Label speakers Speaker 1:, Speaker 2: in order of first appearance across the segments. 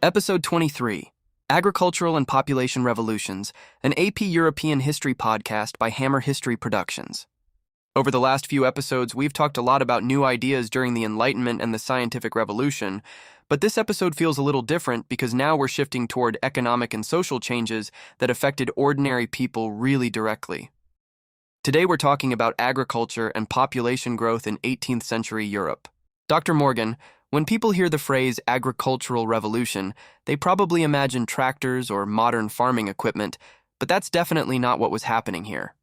Speaker 1: Episode 23, Agricultural and Population Revolutions, an AP European History podcast by Hammer History Productions. Over the last few episodes, we've talked a lot about new ideas during the Enlightenment and the Scientific Revolution, but this episode feels a little different because now we're shifting toward economic and social changes that affected ordinary people really directly. Today we're talking about agriculture and population growth in 18th century Europe. Dr. Morgan, when people hear the phrase agricultural revolution, they probably imagine tractors or modern farming equipment, but that's definitely not what was happening here.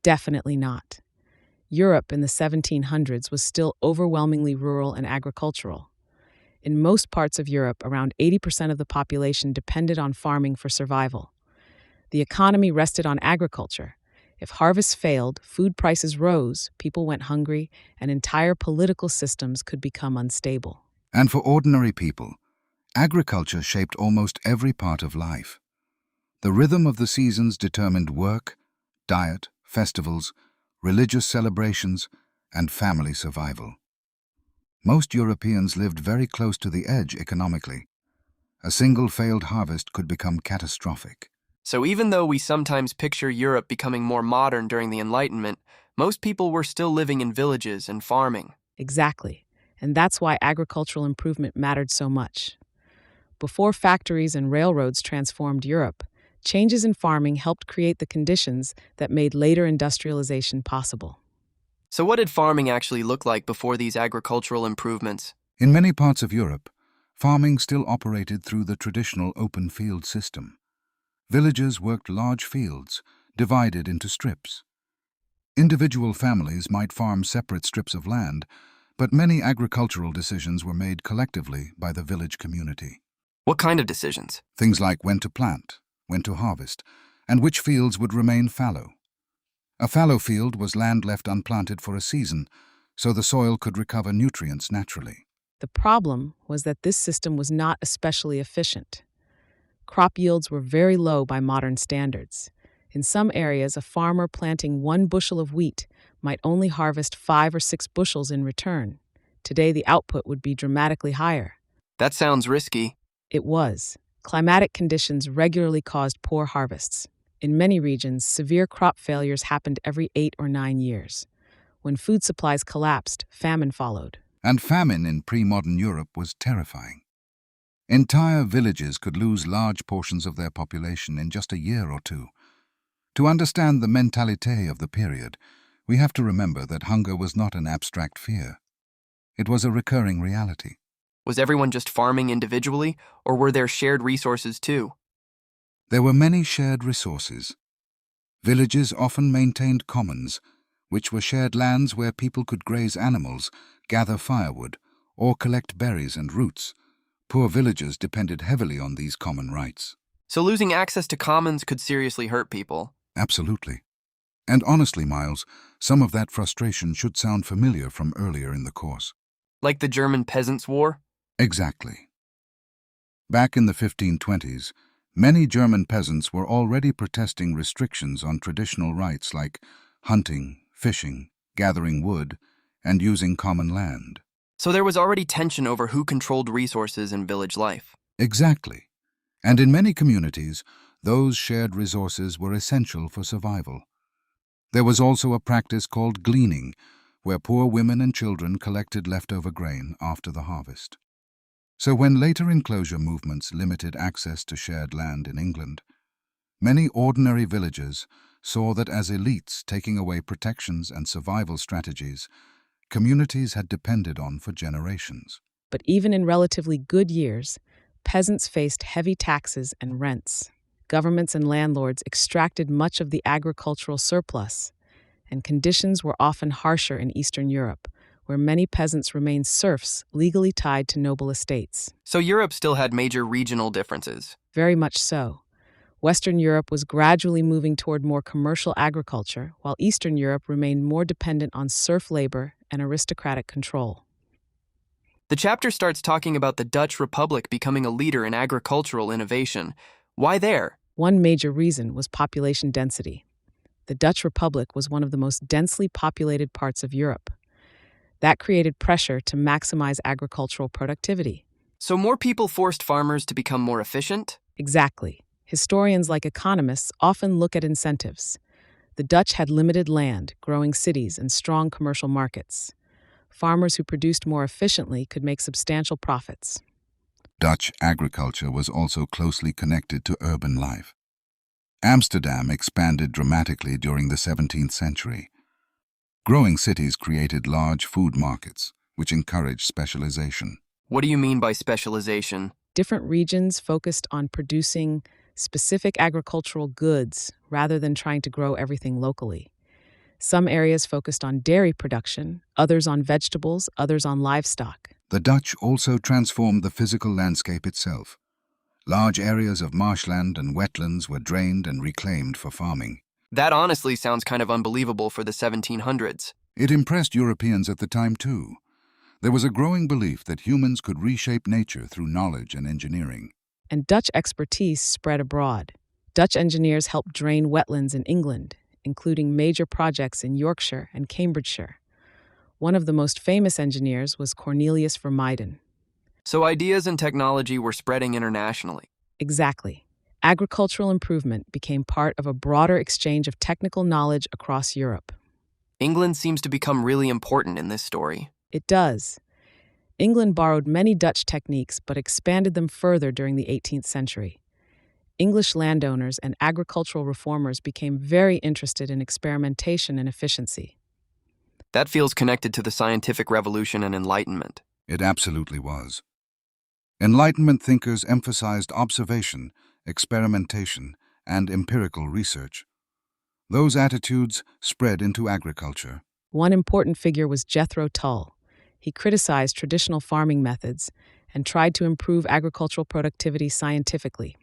Speaker 2: Definitely not. Europe in the 1700s was still overwhelmingly rural and agricultural. In most parts of Europe, around 80% of the population depended on farming for survival. The economy rested on agriculture. If harvests failed, food prices rose, people went hungry, and entire political systems could become unstable.
Speaker 3: And for ordinary people, agriculture shaped almost every part of life. The rhythm of the seasons determined work, diet, festivals, religious celebrations, and family survival. Most Europeans lived very close to the edge economically. A single failed harvest could become catastrophic.
Speaker 1: So even though we sometimes picture Europe becoming more modern during the Enlightenment, most people were still living in villages and farming.
Speaker 2: Exactly. And that's why agricultural improvement mattered so much. Before factories and railroads transformed Europe, changes in farming helped create the conditions that made later industrialization possible.
Speaker 1: So what did farming actually look like before these agricultural improvements?
Speaker 3: In many parts of Europe, farming still operated through the traditional open field system. Villagers worked large fields, divided into strips. Individual families might farm separate strips of land, but many agricultural decisions were made collectively by the village community.
Speaker 1: What kind of decisions?
Speaker 3: Things like when to plant, when to harvest, and which fields would remain fallow. A fallow field was land left unplanted for a season, so the soil could recover nutrients naturally.
Speaker 2: The problem was that this system was not especially efficient. Crop yields were very low by modern standards. In some areas, a farmer planting 1 bushel of wheat might only harvest 5 or 6 bushels in return. Today, the output would be dramatically higher.
Speaker 1: That sounds risky.
Speaker 2: It was. Climatic conditions regularly caused poor harvests. In many regions, severe crop failures happened every 8 or 9 years. When food supplies collapsed, famine followed.
Speaker 3: And famine in pre-modern Europe was terrifying. Entire villages could lose large portions of their population in just a year or two. To understand the mentalité of the period, we have to remember that hunger was not an abstract fear. It was a recurring reality.
Speaker 1: Was everyone just farming individually, or were there shared resources too?
Speaker 3: There were many shared resources. Villages often maintained commons, which were shared lands where people could graze animals, gather firewood, or collect berries and roots. Poor villagers depended heavily on these common rights.
Speaker 1: So losing access to commons could seriously hurt people.
Speaker 3: Absolutely. And honestly, Miles, some of that frustration should sound familiar from earlier in the course.
Speaker 1: Like the German Peasants' War?
Speaker 3: Exactly. Back in the 1520s, many German peasants were already protesting restrictions on traditional rights like hunting, fishing, gathering wood, and using common land.
Speaker 1: So there was already tension over who controlled resources in village life.
Speaker 3: Exactly. And in many communities, those shared resources were essential for survival. There was also a practice called gleaning, where poor women and children collected leftover grain after the harvest. So when later enclosure movements limited access to shared land in England, many ordinary villagers saw that as elites taking away protections and survival strategies, communities had depended on for generations.
Speaker 2: But even in relatively good years, peasants faced heavy taxes and rents. Governments and landlords extracted much of the agricultural surplus, and conditions were often harsher in Eastern Europe, where many peasants remained serfs legally tied to noble estates.
Speaker 1: So Europe still had major regional differences.
Speaker 2: Very much so. Western Europe was gradually moving toward more commercial agriculture, while Eastern Europe remained more dependent on serf labor and aristocratic control.
Speaker 1: The chapter starts talking about the Dutch Republic becoming a leader in agricultural innovation. Why there?
Speaker 2: One major reason was population density. The Dutch Republic was one of the most densely populated parts of Europe. That created pressure to maximize agricultural productivity.
Speaker 1: So more people forced farmers to become more efficient?
Speaker 2: Exactly. Historians, like economists, often look at incentives. The Dutch had limited land, growing cities, and strong commercial markets. Farmers who produced more efficiently could make substantial profits.
Speaker 3: Dutch agriculture was also closely connected to urban life. Amsterdam expanded dramatically during the 17th century. Growing cities created large food markets, which encouraged specialization.
Speaker 1: What do you mean by specialization?
Speaker 2: Different regions focused on producing specific agricultural goods rather than trying to grow everything locally. Some areas focused on dairy production, others on vegetables, others on livestock.
Speaker 3: The Dutch also transformed the physical landscape itself. Large areas of marshland and wetlands were drained and reclaimed for farming.
Speaker 1: That honestly sounds kind of unbelievable for the 1700s.
Speaker 3: It impressed Europeans at the time too. There was a growing belief that humans could reshape nature through knowledge and engineering.
Speaker 2: And Dutch expertise spread abroad. Dutch engineers helped drain wetlands in England, including major projects in Yorkshire and Cambridgeshire. One of the most famous engineers was Cornelius Vermuyden.
Speaker 1: So ideas and technology were spreading internationally.
Speaker 2: Exactly. Agricultural improvement became part of a broader exchange of technical knowledge across Europe.
Speaker 1: England seems to become really important in this story.
Speaker 2: It does. England borrowed many Dutch techniques but expanded them further during the 18th century. English landowners and agricultural reformers became very interested in experimentation and efficiency.
Speaker 1: That feels connected to the scientific revolution and Enlightenment.
Speaker 3: It absolutely was. Enlightenment thinkers emphasized observation, experimentation, and empirical research. Those attitudes spread into agriculture.
Speaker 2: One important figure was Jethro Tull. He criticized traditional farming methods and tried to improve agricultural productivity scientifically.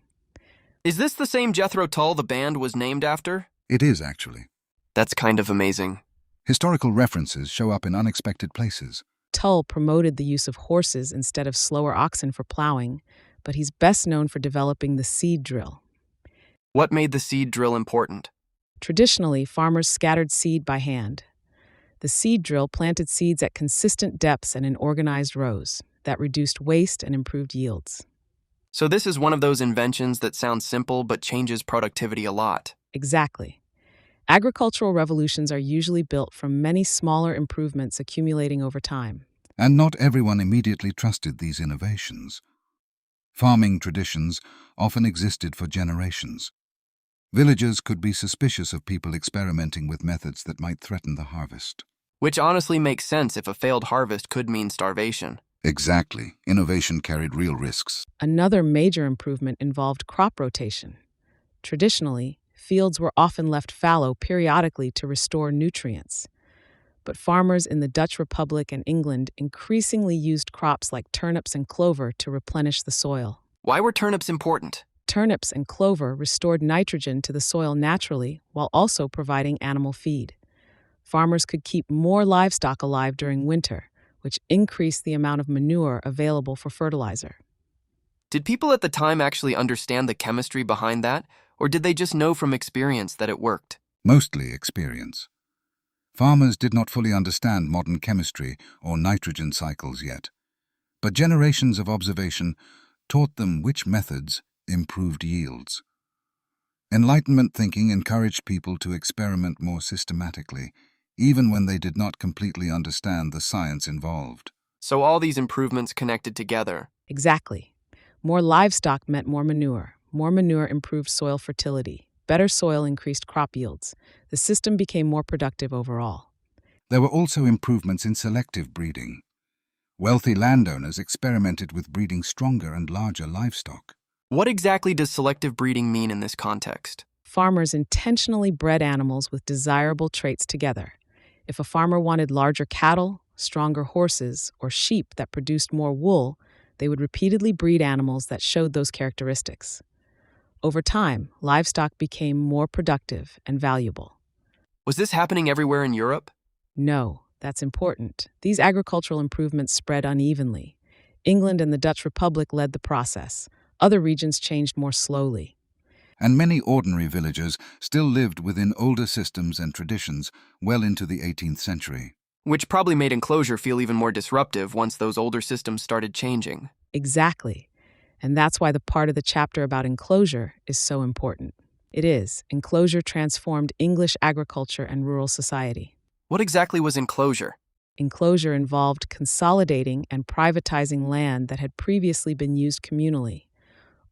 Speaker 1: Is this the same Jethro Tull the band was named after?
Speaker 3: It is, actually.
Speaker 1: That's kind of amazing.
Speaker 3: Historical references show up in unexpected places.
Speaker 2: Tull promoted the use of horses instead of slower oxen for plowing, but he's best known for developing the seed drill.
Speaker 1: What made the seed drill important?
Speaker 2: Traditionally, farmers scattered seed by hand. The seed drill planted seeds at consistent depths and in organized rows. That reduced waste and improved yields.
Speaker 1: So this is one of those inventions that sounds simple but changes productivity a lot.
Speaker 2: Exactly. Agricultural revolutions are usually built from many smaller improvements accumulating over time.
Speaker 3: And not everyone immediately trusted these innovations. Farming traditions often existed for generations. Villagers could be suspicious of people experimenting with methods that might threaten the harvest.
Speaker 1: Which honestly makes sense if a failed harvest could mean starvation.
Speaker 3: Exactly. Innovation carried real risks.
Speaker 2: Another major improvement involved crop rotation. Traditionally, fields were often left fallow periodically to restore nutrients. But farmers in the Dutch Republic and England increasingly used crops like turnips and clover to replenish the soil.
Speaker 1: Why were turnips important?
Speaker 2: Turnips and clover restored nitrogen to the soil naturally while also providing animal feed. Farmers could keep more livestock alive during winter, which increased the amount of manure available for fertilizer.
Speaker 1: Did people at the time actually understand the chemistry behind that, or did they just know from experience that it worked?
Speaker 3: Mostly experience. Farmers did not fully understand modern chemistry or nitrogen cycles yet, but generations of observation taught them which methods improved yields. Enlightenment thinking encouraged people to experiment more systematically, even when they did not completely understand the science involved.
Speaker 1: So all these improvements connected together.
Speaker 2: Exactly. More livestock meant more manure. More manure improved soil fertility. Better soil increased crop yields. The system became more productive overall.
Speaker 3: There were also improvements in selective breeding. Wealthy landowners experimented with breeding stronger and larger livestock.
Speaker 1: What exactly does selective breeding mean in this context?
Speaker 2: Farmers intentionally bred animals with desirable traits together. If a farmer wanted larger cattle, stronger horses, or sheep that produced more wool, they would repeatedly breed animals that showed those characteristics. Over time, livestock became more productive and valuable.
Speaker 1: Was this happening everywhere in Europe?
Speaker 2: No, that's important. These agricultural improvements spread unevenly. England and the Dutch Republic led the process. Other regions changed more slowly.
Speaker 3: And many ordinary villagers still lived within older systems and traditions well into the 18th century.
Speaker 1: Which probably made enclosure feel even more disruptive once those older systems started changing.
Speaker 2: Exactly. And that's why the part of the chapter about enclosure is so important. It is. Enclosure transformed English agriculture and rural society.
Speaker 1: What exactly was enclosure?
Speaker 2: Enclosure involved consolidating and privatizing land that had previously been used communally.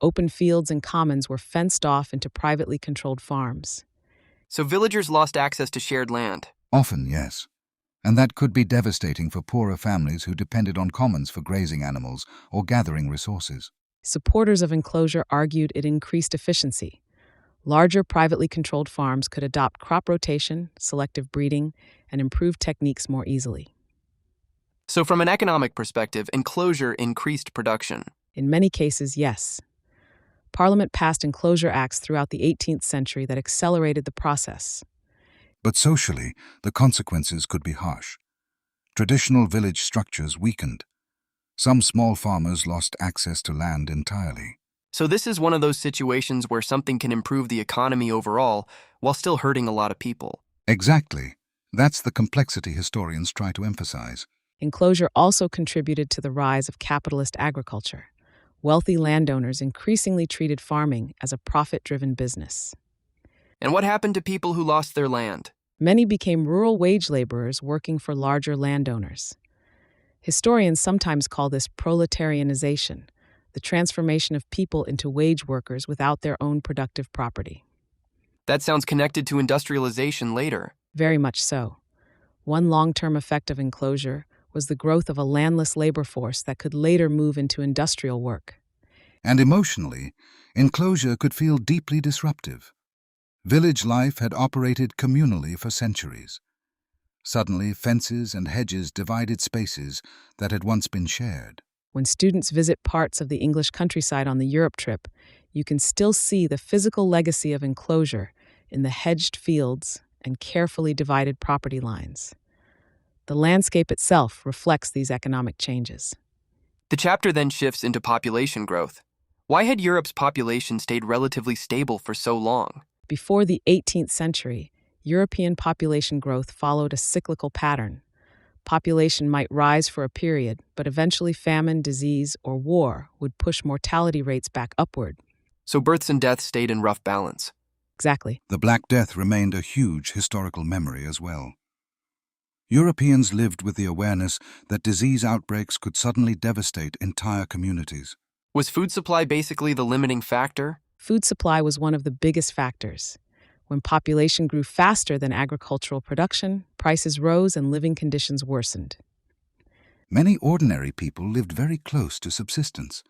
Speaker 2: Open fields and commons were fenced off into privately controlled farms.
Speaker 1: So villagers lost access to shared land.
Speaker 3: Often, yes. And that could be devastating for poorer families who depended on commons for grazing animals or gathering resources.
Speaker 2: Supporters of enclosure argued it increased efficiency. Larger privately controlled farms could adopt crop rotation, selective breeding, and improve techniques more easily.
Speaker 1: So from an economic perspective, enclosure increased production.
Speaker 2: In many cases, yes. Parliament passed enclosure acts throughout the 18th century that accelerated the process.
Speaker 3: But socially, the consequences could be harsh. Traditional village structures weakened. Some small farmers lost access to land entirely.
Speaker 1: So this is one of those situations where something can improve the economy overall while still hurting a lot of people.
Speaker 3: Exactly. That's the complexity historians try to emphasize.
Speaker 2: Enclosure also contributed to the rise of capitalist agriculture. Wealthy landowners increasingly treated farming as a profit-driven business.
Speaker 1: And what happened to people who lost their land?
Speaker 2: Many became rural wage laborers working for larger landowners. Historians sometimes call this proletarianization, the transformation of people into wage workers without their own productive property.
Speaker 1: That sounds connected to industrialization later.
Speaker 2: Very much so. One long-term effect of enclosure was the growth of a landless labor force that could later move into industrial work.
Speaker 3: And emotionally, enclosure could feel deeply disruptive. Village life had operated communally for centuries. Suddenly, fences and hedges divided spaces that had once been shared.
Speaker 2: When students visit parts of the English countryside on the Europe trip, you can still see the physical legacy of enclosure in the hedged fields and carefully divided property lines. The landscape itself reflects these economic changes.
Speaker 1: The chapter then shifts into population growth. Why had Europe's population stayed relatively stable for so long?
Speaker 2: Before the 18th century, European population growth followed a cyclical pattern. Population might rise for a period, but eventually famine, disease, or war would push mortality rates back upward.
Speaker 1: So births and deaths stayed in rough balance.
Speaker 2: Exactly.
Speaker 3: The Black Death remained a huge historical memory as well. Europeans lived with the awareness that disease outbreaks could suddenly devastate entire communities.
Speaker 1: Was food supply basically the limiting factor?
Speaker 2: Food supply was one of the biggest factors. When population grew faster than agricultural production, prices rose and living conditions worsened.
Speaker 3: Many ordinary people lived very close to subsistence.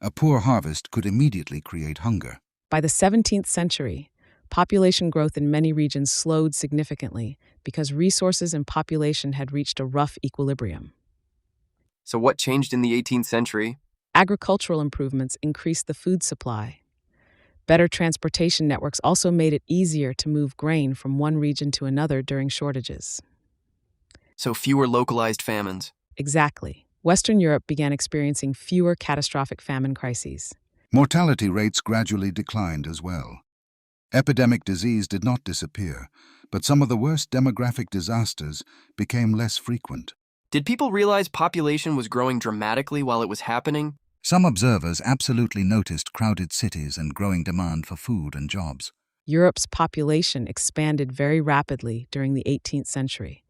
Speaker 3: A poor harvest could immediately create hunger.
Speaker 2: By the 17th century, population growth in many regions slowed significantly because resources and population had reached a rough equilibrium.
Speaker 1: So what changed in the 18th century?
Speaker 2: Agricultural improvements increased the food supply. Better transportation networks also made it easier to move grain from one region to another during shortages.
Speaker 1: So fewer localized famines.
Speaker 2: Exactly. Western Europe began experiencing fewer catastrophic famine crises.
Speaker 3: Mortality rates gradually declined as well. Epidemic disease did not disappear, but some of the worst demographic disasters became less frequent.
Speaker 1: Did people realize population was growing dramatically while it was happening?
Speaker 3: Some observers absolutely noticed crowded cities and growing demand for food and jobs.
Speaker 2: Europe's population expanded very rapidly during the 18th century,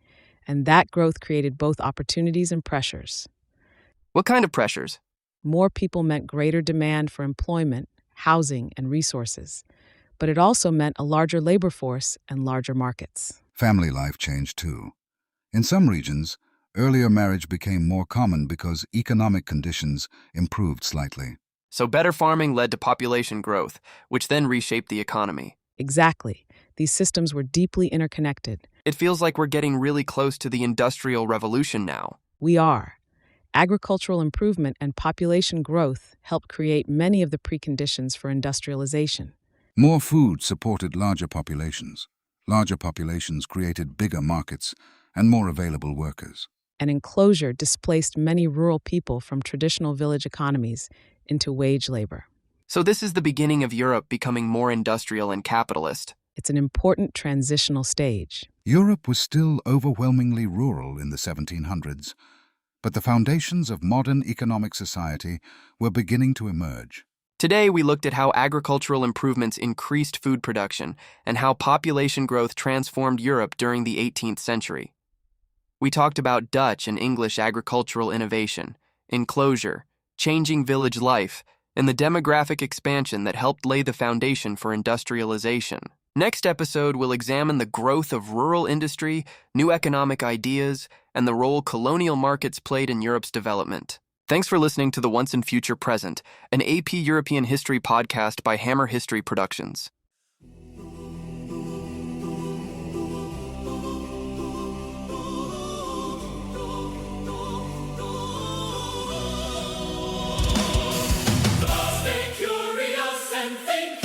Speaker 2: and that growth created both opportunities and pressures.
Speaker 1: What kind of pressures?
Speaker 2: More people meant greater demand for employment, housing, and resources, but it also meant a larger labor force and larger markets.
Speaker 3: Family life changed too. In some regions, earlier marriage became more common because economic conditions improved slightly.
Speaker 1: So better farming led to population growth, which then reshaped the economy.
Speaker 2: Exactly. These systems were deeply interconnected.
Speaker 1: It feels like we're getting really close to the Industrial Revolution now.
Speaker 2: We are. Agricultural improvement and population growth helped create many of the preconditions for industrialization.
Speaker 3: More food supported larger populations. Larger populations created bigger markets and more available workers.
Speaker 2: And enclosure displaced many rural people from traditional village economies into wage labor.
Speaker 1: So this is the beginning of Europe becoming more industrial and capitalist.
Speaker 2: It's an important transitional stage.
Speaker 3: Europe was still overwhelmingly rural in the 1700s, but the foundations of modern economic society were beginning to emerge.
Speaker 1: Today, we looked at how agricultural improvements increased food production and how population growth transformed Europe during the 18th century. We talked about Dutch and English agricultural innovation, enclosure, changing village life, and the demographic expansion that helped lay the foundation for industrialization. Next episode, we'll examine the growth of rural industry, new economic ideas, and the role colonial markets played in Europe's development. Thanks for listening to The Once and Future Present, an AP European History podcast by Hammer History Productions.
Speaker 4: Stay curious and think.